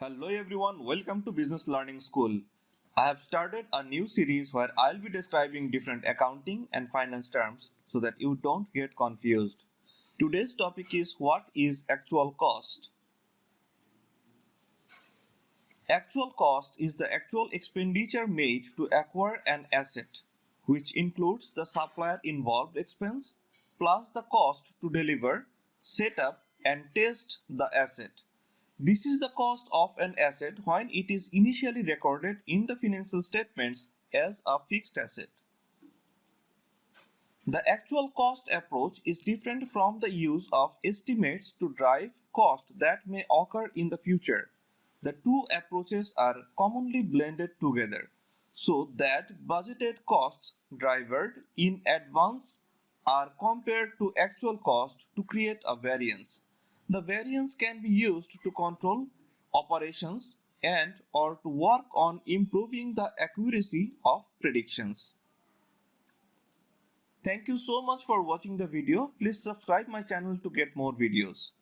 Hello everyone, welcome to Business Learning School. I have started a new series where I'll be describing different accounting and finance terms so that you don't get confused. Today's topic is what is actual cost. Actual cost is the actual expenditure made to acquire an asset, which includes the supplier involved expense plus the cost to deliver, set up, and test the asset. This is the cost of an asset when it is initially recorded in the financial statements as a fixed asset. The actual cost approach is different from the use of estimates to drive cost that may occur in the future. The two approaches are commonly blended together so that budgeted costs driven in advance are compared to actual cost to create a variance. The variance can be used to control operations and or to work on improving the accuracy of predictions. Thank you so much for watching the video. Please subscribe my channel to get more videos.